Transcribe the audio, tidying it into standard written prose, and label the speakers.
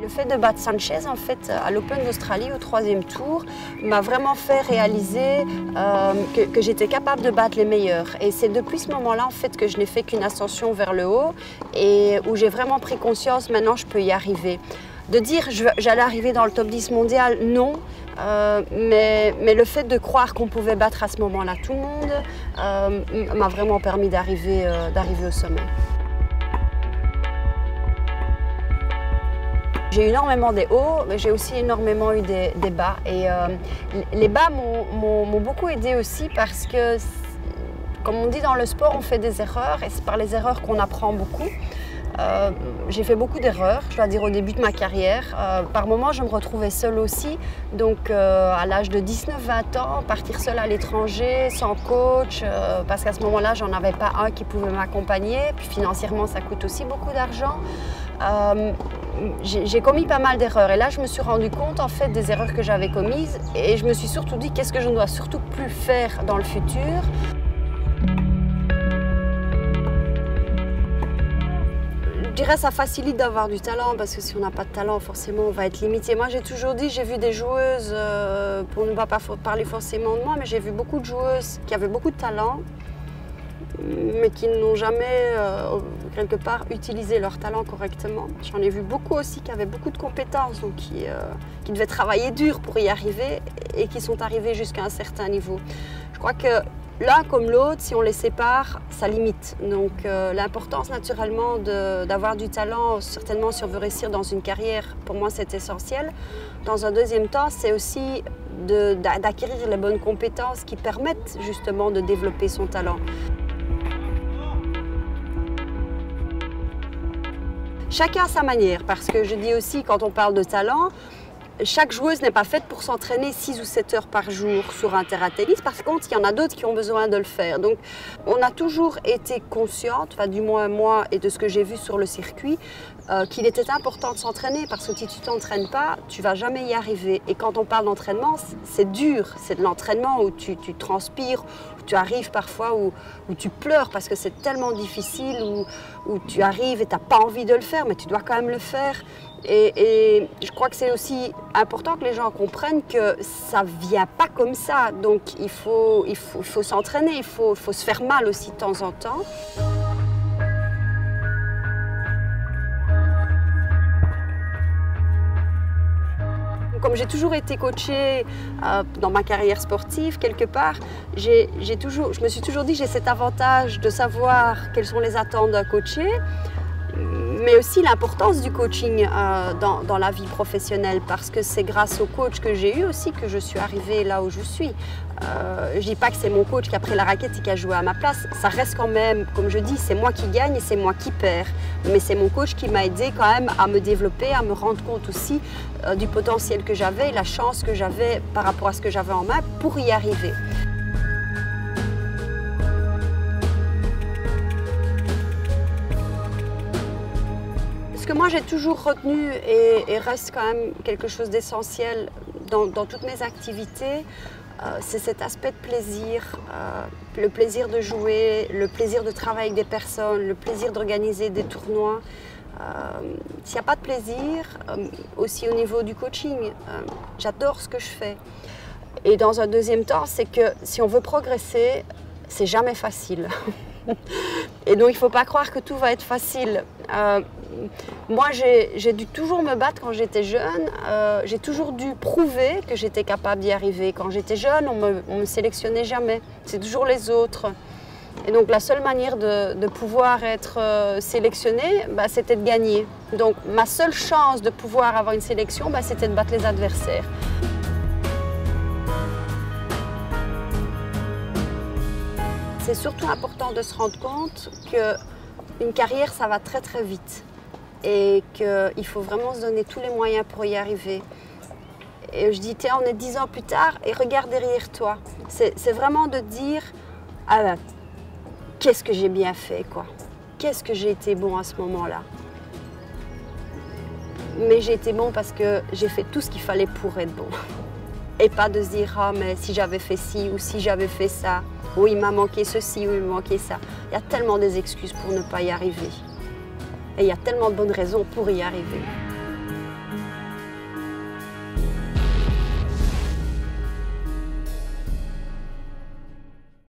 Speaker 1: Le fait de battre Sanchez, en fait, à l'Open d'Australie, au 3e tour, m'a vraiment fait réaliser que j'étais capable de battre les meilleurs. Et c'est depuis ce moment-là, en fait, que je n'ai fait qu'une ascension vers le haut et où j'ai vraiment pris conscience, maintenant, je peux y arriver. De dire j'allais arriver dans le top 10 mondial, non. Mais le fait de croire qu'on pouvait battre à ce moment-là tout le monde m'a vraiment permis d'arriver au sommet. J'ai eu énormément des hauts, mais j'ai aussi énormément eu des bas. Et les bas m'ont beaucoup aidé aussi parce que, comme on dit dans le sport, on fait des erreurs et c'est par les erreurs qu'on apprend beaucoup. J'ai fait beaucoup d'erreurs, je dois dire, au début de ma carrière. Par moments, je me retrouvais seule aussi. Donc, à l'âge de 19-20 ans, partir seule à l'étranger, sans coach, parce qu'à ce moment-là, j'en avais pas un qui pouvait m'accompagner. Puis financièrement, ça coûte aussi beaucoup d'argent. J'ai commis pas mal d'erreurs et là je me suis rendu compte en fait des erreurs que j'avais commises et je me suis surtout dit qu'est-ce que je ne dois surtout plus faire dans le futur. Je dirais que ça facilite d'avoir du talent parce que si on n'a pas de talent forcément on va être limité. Moi j'ai toujours dit, j'ai vu des joueuses, pour ne pas parler forcément de moi, mais j'ai vu beaucoup de joueuses qui avaient beaucoup de talent mais qui n'ont jamais, quelque part, utilisé leur talent correctement. J'en ai vu beaucoup aussi qui avaient beaucoup de compétences, donc qui devaient travailler dur pour y arriver et qui sont arrivés jusqu'à un certain niveau. Je crois que l'un comme l'autre, si on les sépare, ça limite. Donc l'importance naturellement d'avoir du talent, certainement si on veut réussir dans une carrière, pour moi c'est essentiel. Dans un deuxième temps, c'est aussi d'acquérir les bonnes compétences qui permettent justement de développer son talent. Chacun à sa manière, parce que je dis aussi, quand on parle de talent, chaque joueuse n'est pas faite pour s'entraîner 6 ou 7 heures par jour sur un terrain de tennis. Par contre, il y en a d'autres qui ont besoin de le faire. Donc, on a toujours été consciente, enfin, du moins moi et de ce que j'ai vu sur le circuit, qu'il était important de s'entraîner parce que si tu ne t'entraînes pas, tu ne vas jamais y arriver. Et quand on parle d'entraînement, c'est dur. C'est de l'entraînement où tu transpires, où tu arrives parfois où tu pleures parce que c'est tellement difficile, où tu arrives et tu n'as pas envie de le faire, mais tu dois quand même le faire. Et je crois que c'est aussi important que les gens comprennent que ça ne vient pas comme ça. Donc il faut s'entraîner, il faut se faire mal aussi de temps en temps. Comme j'ai toujours été coachée dans ma carrière sportive, quelque part, je me suis toujours dit que j'ai cet avantage de savoir quelles sont les attentes d'un coaché, mais aussi l'importance du coaching dans la vie professionnelle, parce que c'est grâce au coach que j'ai eu aussi que je suis arrivée là où je suis. Je ne dis pas que c'est mon coach qui a pris la raquette et qui a joué à ma place, ça reste quand même, comme je dis, c'est moi qui gagne et c'est moi qui perds. Mais c'est mon coach qui m'a aidé quand même à me développer, à me rendre compte aussi du potentiel que j'avais et la chance que j'avais par rapport à ce que j'avais en main pour y arriver. Ce que moi j'ai toujours retenu et reste quand même quelque chose d'essentiel dans toutes mes activités, c'est cet aspect de plaisir, le plaisir de jouer, le plaisir de travailler avec des personnes, le plaisir d'organiser des tournois. S'il n'y a pas de plaisir, aussi au niveau du coaching, j'adore ce que je fais. Et dans un deuxième temps, c'est que si on veut progresser, c'est jamais facile. Et donc il ne faut pas croire que tout va être facile. Moi j'ai dû toujours me battre quand j'étais jeune, j'ai toujours dû prouver que j'étais capable d'y arriver. Quand j'étais jeune, on me sélectionnait jamais, c'est toujours les autres. Et donc la seule manière de pouvoir être sélectionnée, c'était de gagner. Donc ma seule chance de pouvoir avoir une sélection, c'était de battre les adversaires. C'est surtout important de se rendre compte qu'une carrière, ça va très très vite et qu'il faut vraiment se donner tous les moyens pour y arriver. Et je dis, tiens, on est 10 ans plus tard et regarde derrière toi. C'est vraiment de dire, ah ben, qu'est-ce que j'ai bien fait, quoi. Qu'est-ce que j'ai été bon à ce moment-là. Mais j'ai été bon parce que j'ai fait tout ce qu'il fallait pour être bon. Et pas de se dire, ah mais si j'avais fait ci ou si j'avais fait ça, oui, il m'a manqué ceci ou il m'a manqué ça. Il y a tellement des excuses pour ne pas y arriver. Et il y a tellement de bonnes raisons pour y arriver.